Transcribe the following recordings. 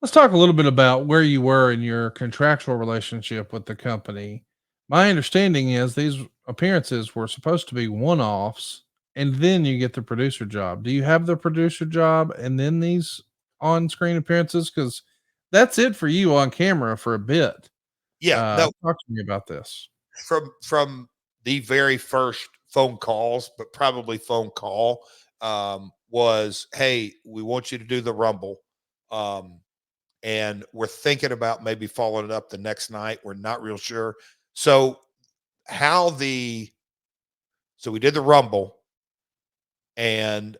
Let's talk a little bit about where you were in your contractual relationship with the company. My understanding is these appearances were supposed to be one offs, and then you get the producer job. Do you have the producer job and then these on screen appearances? Because that's it for you on camera for a bit. Yeah, no, Talk to me about this. from the very first phone calls, but probably phone call, was, "Hey, we want you to do the Rumble, um, and we're thinking about maybe following it up the next night. We're not real sure." So how the so we did the Rumble, and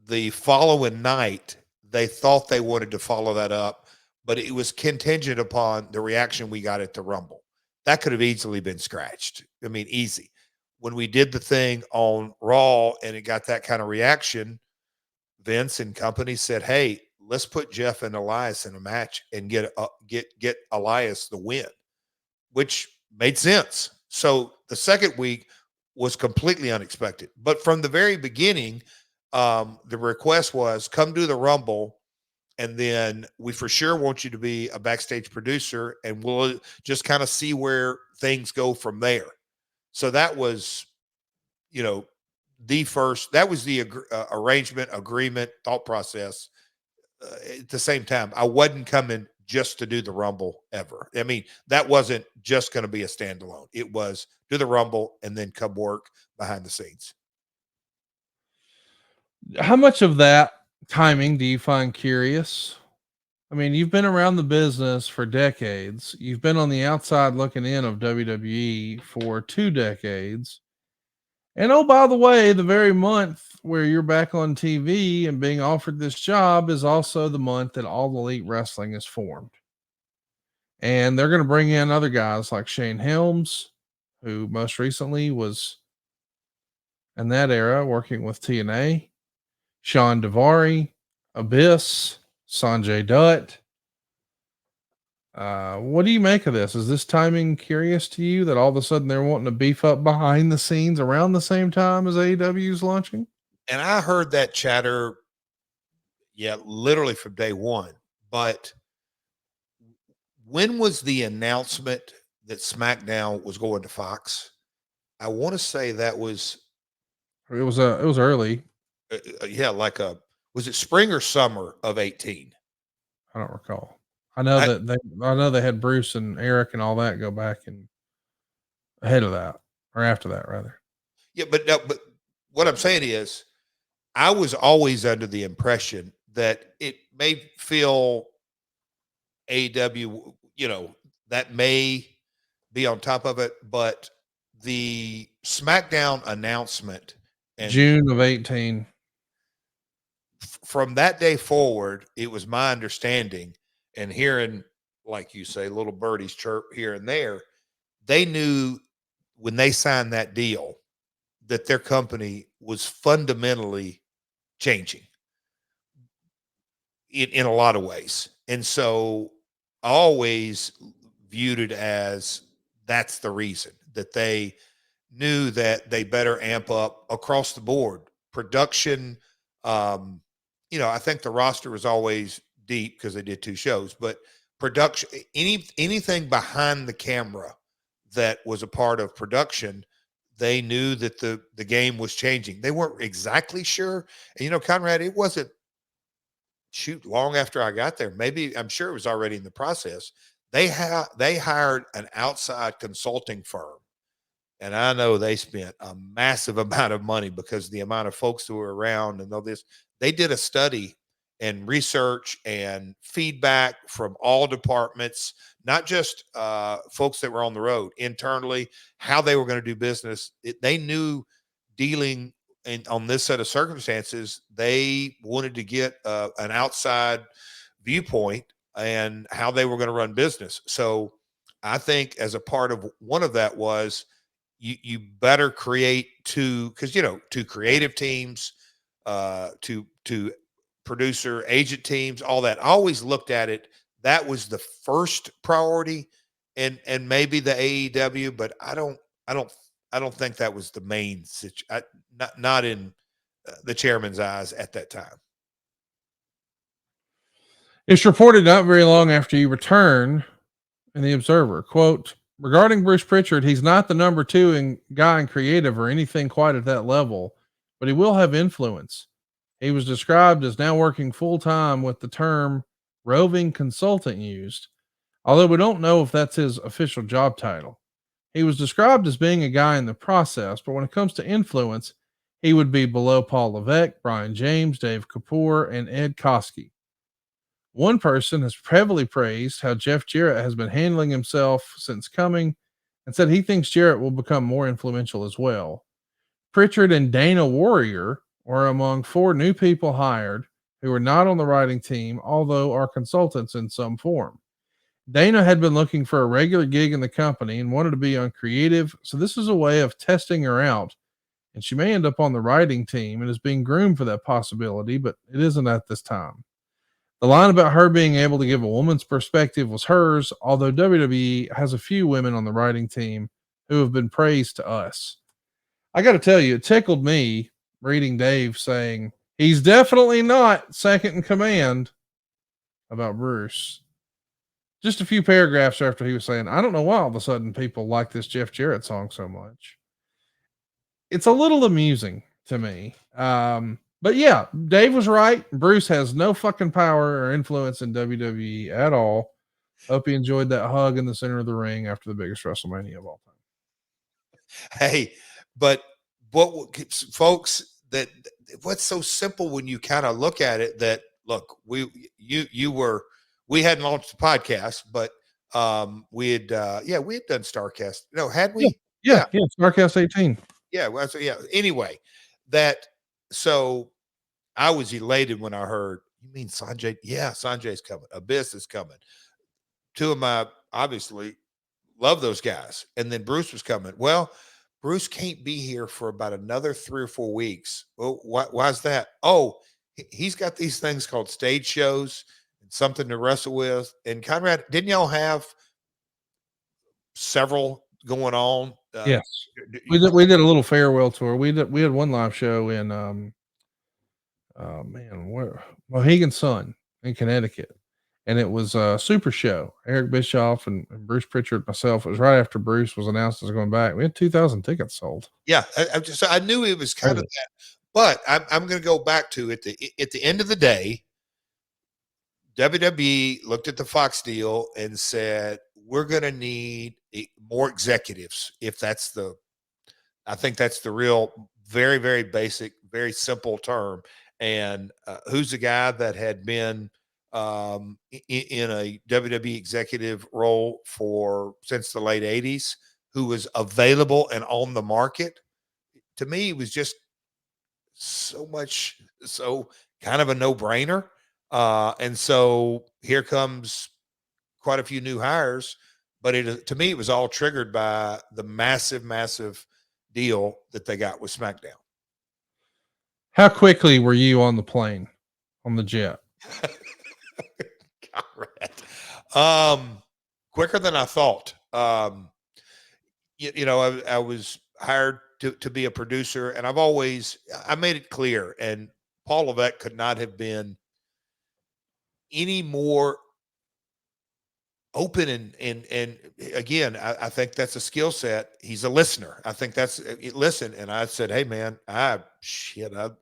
the following night they thought they wanted to follow that up, but it was contingent upon the reaction we got at the Rumble. That could have easily been scratched. I mean, easy. When we did the thing on Raw and it got that kind of reaction, Vince and company said, "Hey, let's put Jeff and Elias in a match and get Elias the win," which made sense. So the second week was completely unexpected. But from the very beginning, the request was come do the Rumble, and then we for sure want you to be a backstage producer, and we'll just kind of see where things go from there. So that was, you know, that was the arrangement, agreement, thought process. At the same time, I wasn't coming just to do the Rumble ever. I mean, that wasn't just going to be a standalone. It was do the Rumble and then come work behind the scenes. How much of that timing do you find curious? I mean, you've been around the business for decades. You've been on the outside looking in of WWE for 2 decades. And oh, by the way, the very month where you're back on TV and being offered this job is also the month that All Elite Wrestling is formed. And they're going to bring in other guys like Shane Helms, who most recently was in that era working with TNA, Sean Devari, Abyss, Sanjay Dutt. What do you make of this? Is this timing curious to you that all of a sudden they're wanting to beef up behind the scenes around the same time as AEW is launching? And I heard that chatter, yeah, literally from day one. But when was the announcement that SmackDown was going to Fox? I want to say that was, It was early. yeah, like was it spring or summer of 18? I don't recall. I know they had Bruce and Eric and all that go back and ahead of that or after that rather. Yeah, but no, but what I'm saying is, I was always under the impression that it may feel AEW, that may be on top of it, but the SmackDown announcement and June of 18. from that day forward, it was my understanding and hearing, like you say, little birdies chirp here and there, they knew when they signed that deal that their company was fundamentally changing in a lot of ways. And so I always viewed it as that's the reason that they knew that they better amp up across the board production. Um, I think the roster was always deep because they did 2 shows, but production, anything behind the camera that was a part of production, they knew that the game was changing. They weren't exactly sure. And Conrad, it wasn't shoot long after I got there. Maybe I'm sure it was already in the process. They hired an outside consulting firm, and I know they spent a massive amount of money because the amount of folks who were around and all this. They did a study and research and feedback from all departments, not just folks that were on the road internally, how they were going to do business. They knew dealing on this set of circumstances, they wanted to get an outside viewpoint and how they were going to run business. So I think as a part of one of that was you better create two, because two creative teams, to producer agent teams, all that. I always looked at it. That was the first priority, and maybe the AEW, but I don't think that was the main situation. Not in the chairman's eyes at that time. It's reported not very long after you return in the Observer, quote, regarding Bruce Pritchard, he's not the number two guy in creative or anything quite at that level, but he will have influence. He was described as now working full time with the term roving consultant used, although we don't know if that's his official job title. He was described as being a guy in the process, but when it comes to influence, he would be below Paul Levesque, Brian James, Dave Kapoor, and Ed Koskey. One person has heavily praised how Jeff Jarrett has been handling himself since coming and said he thinks Jarrett will become more influential as well. Pritchard and Dana Warrior are among 4 new people hired who are not on the writing team, although are consultants in some form. Dana had been looking for a regular gig in the company and wanted to be on creative, so this is a way of testing her out, and she may end up on the writing team and is being groomed for that possibility, but it isn't at this time. The line about her being able to give a woman's perspective was hers, although WWE has a few women on the writing team who have been praised to us. I got to tell you, it tickled me reading Dave saying he's definitely not second in command about Bruce. Just a few paragraphs after he was saying, I don't know why all of a sudden people like this Jeff Jarrett song so much. It's a little amusing to me. But yeah, Dave was right. Bruce has no fucking power or influence in WWE at all. Hope you enjoyed that hug in the center of the ring after the biggest WrestleMania of all time. Hey, but folks, that what's so simple when you kind of look at it, that look, we hadn't launched the podcast, but we had done Starcast. No, had we? Yeah. Starcast 18. Yeah. Well, so yeah. Anyway, so I was elated when I heard, you mean Sanjay? Yeah, Sanjay's coming. Abyss is coming. 2 of my, obviously, love those guys. And then Bruce was coming. Well, Bruce can't be here for about another 3 or 4 weeks. Well, why's that? Oh, he's got these things called stage shows and something to wrestle with. And Conrad, didn't y'all have several going on? Yes. We did a little farewell tour. We had one live show in Mohegan Sun in Connecticut. And it was a super show. Eric Bischoff and Bruce Pritchard, myself. It was right after Bruce was announced as going back. We had 2,000 tickets sold. Yeah, I knew it was kind of that, but I'm going to go back to at the end of the day, WWE looked at the Fox deal and said, we're going to need more executives. I think that's the real, very, very basic, very simple term. And who's the guy that had been in a WWE executive role since the late 80s, who was available and on the market? To me, it was just so kind of a no-brainer. And so here comes quite a few new hires, but to me, it was all triggered by the massive, massive deal that they got with SmackDown. How quickly were you on the plane, on the jet? Quicker than I thought. I was hired to be a producer, and I made it clear, and Paul Levesque could not have been any more open and again, I think that's a skill set. He's a listener. I think that's listen. And I said, hey man, I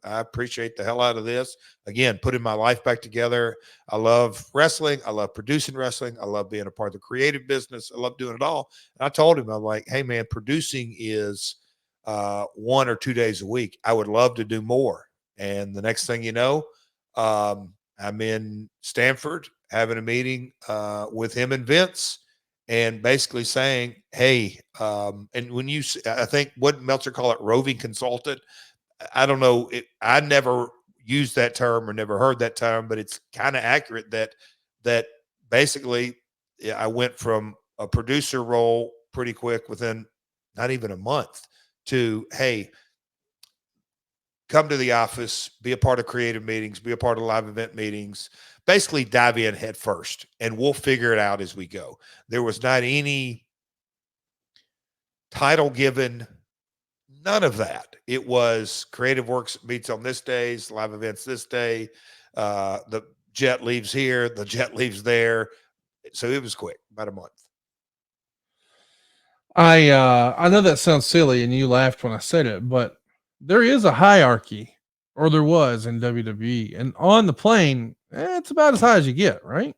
appreciate the hell out of this. Again, putting my life back together. I love wrestling. I love producing wrestling. I love being a part of the creative business. I love doing it all. And I told him, I'm like, hey man, producing is 1 or 2 days a week. I would love to do more. And the next thing you know, I'm in Stanford having a meeting with him and Vince, and basically saying, hey, and when I think what Meltzer call it, roving consultant. I don't know. I never used that term or never heard that term, but it's kind of accurate that basically I went from a producer role pretty quick within not even a month to, hey, come to the office, be a part of creative meetings, be a part of live event meetings, basically dive in head first, and we'll figure it out as we go. There was not any title given, none of that. It was creative works meets on this days, live events this day. The jet leaves here, the jet leaves there. So it was quick, about a month. I know that sounds silly and you laughed when I said it, but there is a hierarchy, or there was in WWE, and on the plane, it's about as high as you get, right?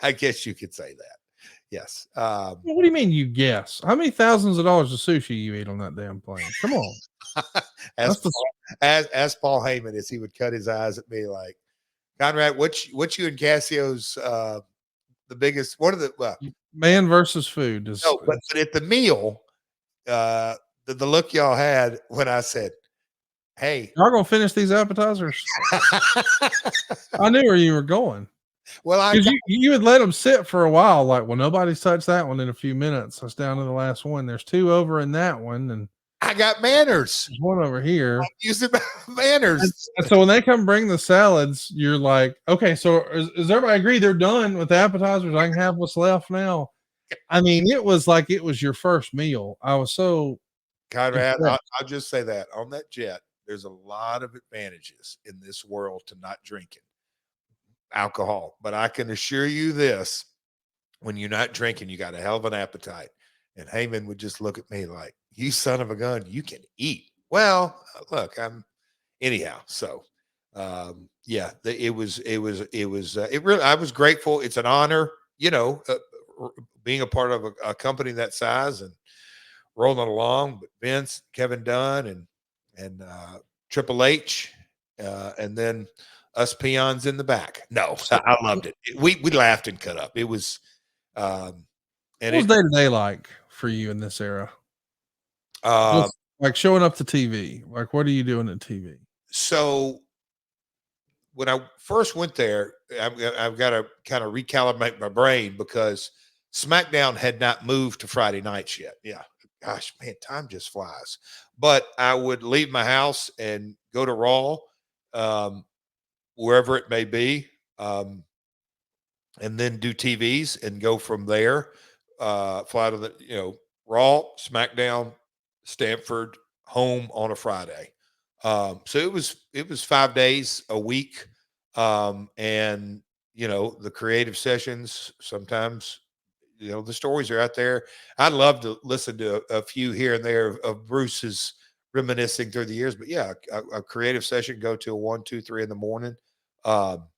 I guess you could say that. Yes. What do you mean you guess? How many thousands of dollars of sushi you ate on that damn plane? Come on. as, That's the as Paul Heyman, as he would cut his eyes at me like, Conrad, what you and Cassio's the biggest, what are the man versus food is no, but at the meal, the look y'all had when I said, hey, y'all gonna finish these appetizers? I knew where you were going. well, Because you would let them sit for a while, like, well, nobody's touched that one in a few minutes. That's down to the last one. There's two over in that one, and I got manners. there's one over here. Using manners. And so when they come bring the salads, you're like, okay, so is everybody agree they're done with the appetizers? I can have what's left now. I mean, it was like it was your first meal. I was so Conrad, I'll just say that on that jet, there's a lot of advantages in this world to not drinking alcohol. But I can assure you this, when you're not drinking, you got a hell of an appetite. And Heyman would just look at me like, you son of a gun, you can eat. Well, look, anyhow. So, yeah, it really, I was grateful. It's an honor, being a part of a company that size and rolling along, but Vince, Kevin Dunn, and Triple H, and then us peons in the back. No, I loved it. We laughed and cut up. It was, and what was day to day like for you in this era? Like showing up to TV. Like, what are you doing at TV? So when I first went there, I've got to kind of recalibrate my brain because SmackDown had not moved to Friday nights yet. Yeah. Gosh, man, time just flies. But I would leave my house and go to Raw, wherever it may be, and then do TVs and go from there. Fly to the, Raw, SmackDown, Stanford, home on a Friday. So it was 5 days a week. And the creative sessions, sometimes, the stories are out there. I'd love to listen to a few here and there of Bruce's reminiscing through the years, but yeah, a creative session, go to a 1, 2, 3 in the morning. All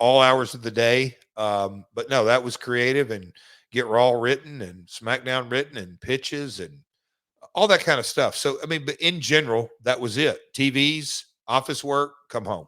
hours of the day. But no, that was creative, and get Raw written and SmackDown written and pitches and all that kind of stuff. So, I mean, but in general, that was it. TVs, office work, come home.